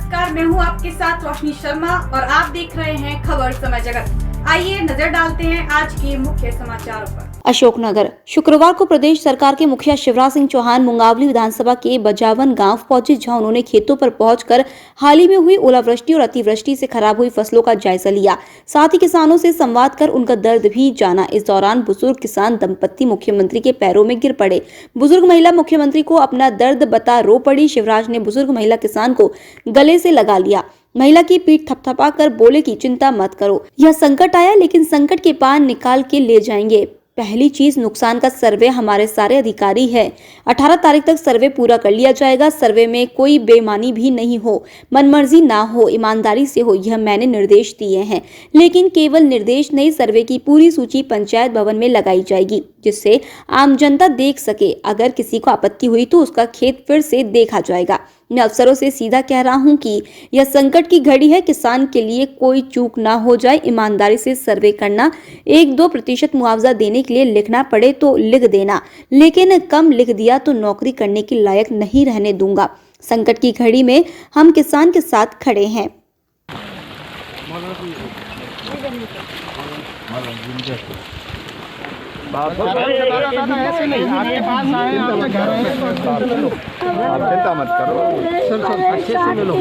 नमस्कार, मैं हूं आपके साथ रोशनी शर्मा और आप देख रहे हैं खबर समय जगत। आइए नजर डालते हैं आज के मुख्य समाचारों पर। अशोकनगर। शुक्रवार को प्रदेश सरकार के मुखिया शिवराज सिंह चौहान मुंगावली विधानसभा के बजावन गांव पहुंचे, जहां उन्होंने खेतों पर पहुंचकर हाल ही में हुई ओलावृष्टि और अतिवृष्टि से खराब हुई फसलों का जायजा लिया। साथ ही किसानों से संवाद कर उनका दर्द भी जाना। इस दौरान बुजुर्ग किसान दंपत्ति मुख्यमंत्री के पैरों में गिर पड़े। बुजुर्ग महिला मुख्यमंत्री को अपना दर्द बता रो पड़ी। शिवराज ने बुजुर्ग महिला किसान को गले से लगा लिया। महिला की पीठ थपथपा कर बोले कि चिंता मत करो, यह संकट आया लेकिन संकट के पार निकाल के ले जाएंगे। पहली चीज, नुकसान का सर्वे हमारे सारे अधिकारी है। 18 तारीख तक सर्वे पूरा कर लिया जाएगा। सर्वे में कोई बेईमानी भी नहीं हो, मनमर्जी ना हो, ईमानदारी से हो, यह मैंने निर्देश दिए हैं। लेकिन केवल निर्देश नहीं, सर्वे की पूरी सूची पंचायत भवन में लगाई जाएगी, जिससे आम जनता देख सके। अगर किसी को आपत्ति हुई तो उसका खेत फिर से देखा जाएगा। मैं अफसरों से सीधा कह रहा हूं कि यह संकट की घड़ी है, किसान के लिए कोई चूक ना हो जाए। ईमानदारी से सर्वे करना, 1-2% मुआवजा देने के लिए लिखना पड़े तो लिख देना, लेकिन कम लिख दिया तो नौकरी करने के लायक नहीं रहने दूंगा। संकट की घड़ी में हम किसान के साथ खड़े हैं। ऐसे नहीं, आपके पास आए, आपके घर आए, आप चिंता मत करो। सर अच्छे से मिलो,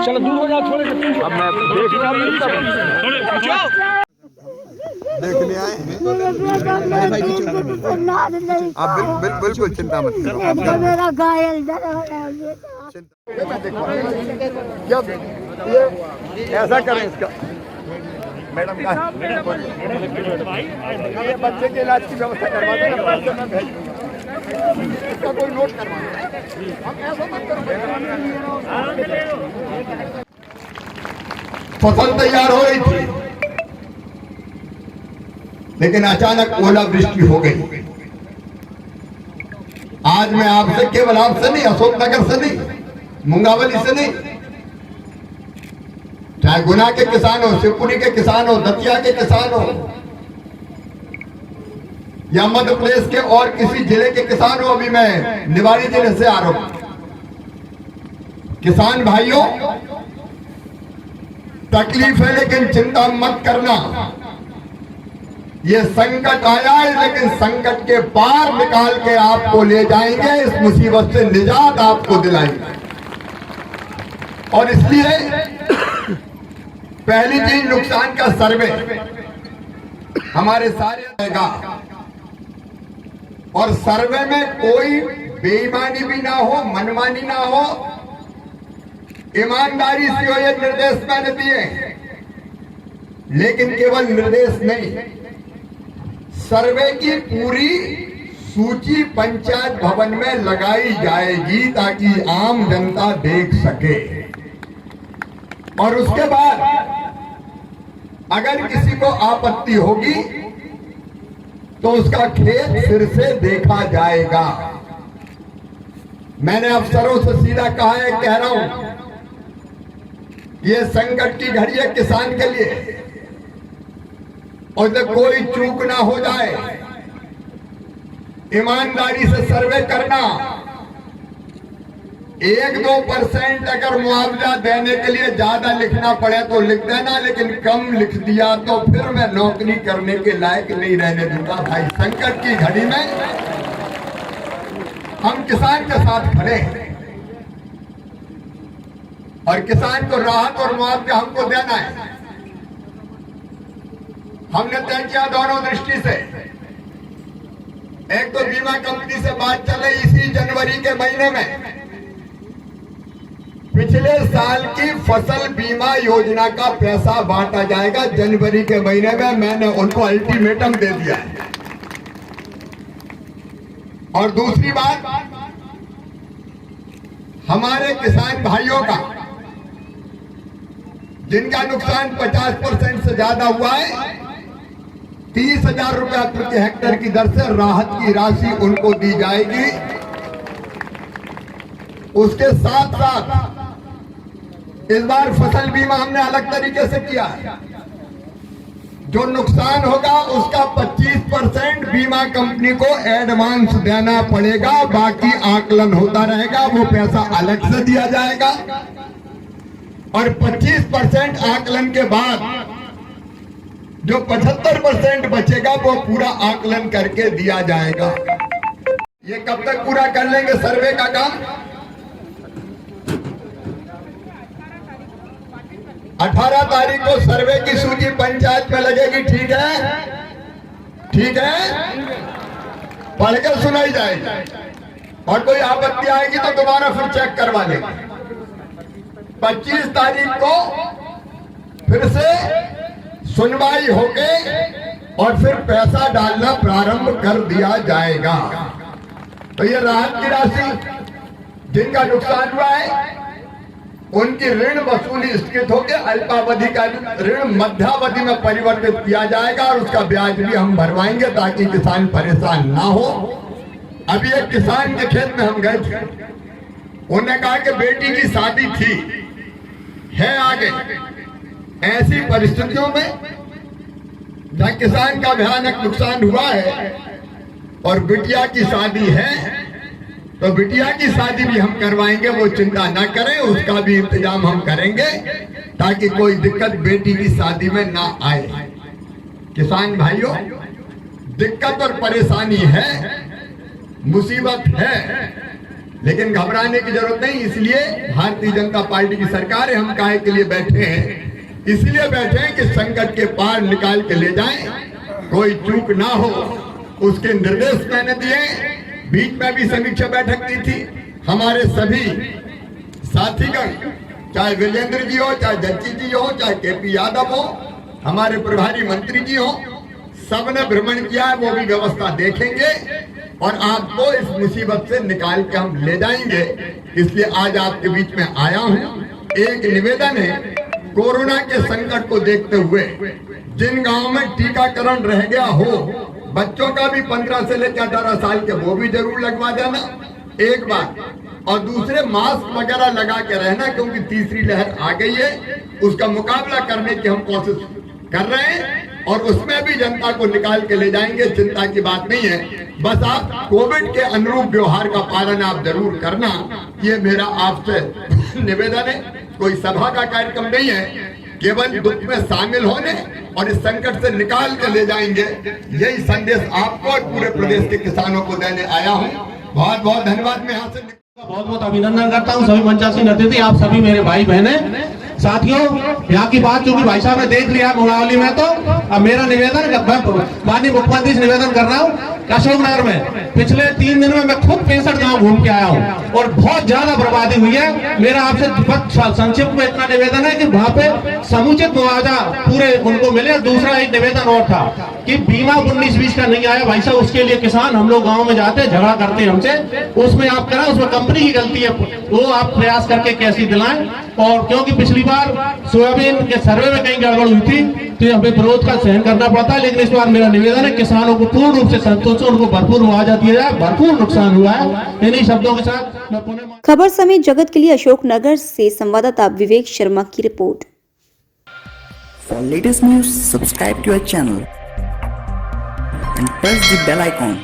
चलो दूर हो जाओ थोड़े। अब मैं देख देख लिया आप बिल्कुल चिंता मत करो। मेरा घायल ऐसा करें इसका मैडम का ये बच्चे के इलाज की व्यवस्था करवा देना, इसका कोई नोट करवा हम ऐसा मत करो। फसल तैयार हो रही थी लेकिन अचानक ओलावृष्टि हो गई। आज मैं आपसे, केवल आपसे नहीं, अशोकनगर से नहीं, मुंगावली से नहीं, चाहे गुना के किसान हो, शिवपुरी के किसान हो, दतिया के किसान हो, या मध्य प्रदेश के और किसी जिले के किसान हो, अभी मैं निवाड़ी जिले से आ रहा हूं। किसान भाइयों, तकलीफ है लेकिन चिंता मत करना। ये संकट आया है लेकिन संकट के पार निकाल के आपको ले जाएंगे, इस मुसीबत से निजात आपको दिलाएंगे। और इसलिए पहली चीज, नुकसान का सर्वे हमारे सारे रहेगा और सर्वे में कोई बेईमानी भी ना हो, मनमानी ना हो, ईमानदारी से हो, ये निर्देश मैंने दिए। लेकिन केवल निर्देश नहीं, सर्वे की पूरी सूची पंचायत भवन में लगाई जाएगी ताकि आम जनता देख सके। और उसके बाद अगर किसी को आपत्ति होगी तो उसका खेत फिर से देखा जाएगा। मैंने अफसरों से सीधा कहा है, कह रहा हूं, ये संकट की घड़ी है किसान के लिए, और जब कोई चूक ना हो जाए, ईमानदारी से सर्वे करना। 1-2% अगर मुआवजा देने के लिए ज्यादा लिखना पड़े तो लिख देना, लेकिन कम लिख दिया तो फिर मैं नौकरी करने के लायक नहीं रहने दूंगा। भाई, संकट की घड़ी में हम किसान के साथ खड़े हैं और किसान को राहत और मुआवजा हमको देना है। हमने तय किया दोनों दृष्टि से। एक तो बीमा कंपनी से बात चले, इसी जनवरी के महीने में पिछले साल की फसल बीमा योजना का पैसा बांटा जाएगा। जनवरी के महीने में मैंने उनको अल्टीमेटम दे दिया है। और दूसरी बात, हमारे किसान भाइयों का जिनका नुकसान 50% से ज्यादा हुआ है, 30,000 रुपया प्रति हेक्टेयर की दर से राहत की राशि उनको दी जाएगी। उसके साथ साथ इस बार फसल बीमा हमने अलग तरीके से किया है। जो नुकसान होगा उसका 25% बीमा कंपनी को एडवांस देना पड़ेगा, बाकी आकलन होता रहेगा, वो पैसा अलग से दिया जाएगा। और 25% आकलन के बाद जो 75% बचेगा वो पूरा आकलन करके दिया जाएगा। ये कब तक पूरा कर लेंगे सर्वे का काम? 18 तारीख को सर्वे की सूची पंचायत में लगेगी। ठीक है, ठीक है, पढ़ के सुनाई जाएगी और कोई आपत्ति आएगी तो दोबारा फिर चेक करवा लेंगे। 25 तारीख को फिर से सुनवाई होके और फिर पैसा डालना प्रारंभ कर दिया जाएगा। तो ये राहत की राशि जिनका नुकसान हुआ है उनकी ऋण वसूली स्थगित होकर अल्पावधि का ऋण मध्यावधि में परिवर्तित किया जाएगा और उसका ब्याज भी हम भरवाएंगे ताकि किसान परेशान ना हो। अभी एक किसान के खेत में हम गए थे, उन्होंने कहा कि बेटी की शादी थी है आगे। ऐसी परिस्थितियों में जहाँ किसान का भयानक नुकसान हुआ है और बिटिया की शादी है तो बिटिया की शादी भी हम करवाएंगे, वो चिंता ना करें, उसका भी इंतजाम हम करेंगे ताकि कोई दिक्कत बेटी की शादी में ना आए। किसान भाइयों, दिक्कत और परेशानी है, मुसीबत है, लेकिन घबराने की जरूरत नहीं। इसलिए भारतीय जनता पार्टी की सरकार है, हम काहे के लिए बैठे हैं? इसलिए बैठे हैं कि संकट के पार निकाल के ले जाएं, कोई चूक ना हो, उसके निर्देश मैंने दिए। बीच में भी समीक्षा बैठक की थी। हमारे सभी साथीगण, चाहे विजेंद्र जी हो, चाहे जग्गी जी हो, चाहे केपी यादव हो, हमारे प्रभारी मंत्री जी हो, सबने भ्रमण किया है, वो भी व्यवस्था देखेंगे और आपको इस मुसीबत से निकाल के हम ले जाएंगे। इसलिए आज आपके बीच में आया हूं। एक निवेदन है, कोरोना के संकट को देखते हुए जिन गांवों में टीकाकरण रह गया हो, बच्चों का भी 15 से लेकर 18 साल के वो भी जरूर लगवा देना एक बार। और दूसरे मास्क वगैरह लगा के रहना, क्योंकि तीसरी लहर आ गई है, उसका मुकाबला करने की हम कोशिश कर रहे हैं और उसमें भी जनता को निकाल के ले जाएंगे। चिंता की बात नहीं है, बस आप कोविड के अनुरूप व्यवहार का पालन आप जरूर करना, ये मेरा आपसे निवेदन है। कोई सभा का कार्यक्रम नहीं है, केवल दुख में शामिल होने और इस संकट से निकाल के ले जाएंगे, यही संदेश आपको और पूरे प्रदेश के किसानों को देने आया हूं। बहुत बहुत धन्यवाद। मैं यहाँ से बहुत बहुत अभिनंदन करता हूँ सभी मंचासीन अतिथि, आप सभी मेरे भाई बहने साथियों। यहाँ की बात चूंकि भाई साहब ने देख लिया मुंगावली में, तो अब मेरा निवेदन, माननीय मुख्यमंत्री से निवेदन कर रहा हूँ। अशोकनगर में पिछले 3 दिन में मैं खुद 65 गांव घूम के आया हूँ और बहुत ज्यादा बर्बादी हुई है। मेरा आपसे संक्षिप्त में इतना निवेदन है कि वहाँ पे समुचित मुआवजा पूरे उनको मिले। दूसरा एक निवेदन और था कि बीमा 19-20 का नहीं आया भाई साहब, उसके लिए किसान हम लोग गाँव में जाते हैं, झगड़ा करते हैं हमसे, उसमें आप करा, उसमें कंपनी की गलती है, वो आप प्रयास करके कैसे दिलाएं। और क्योंकि पिछली बार सोयाबीन के सर्वे में कहीं गड़बड़ हुई थी तो हमें विरोध का सहन करना पड़ता है, लेकिन इस बार मेरा निवेदन है किसानों को पूर्ण रूप से संतोष, उनको भरपूर मुआवजा दिया जाए। भरपूर नुकसान हुआ है। इन्हीं शब्दों के साथ मैं पुणे। खबर समेत जगत के लिए अशोकनगर से संवाददाता विवेक शर्मा की report. For latest news, subscribe to our channel and press the bell icon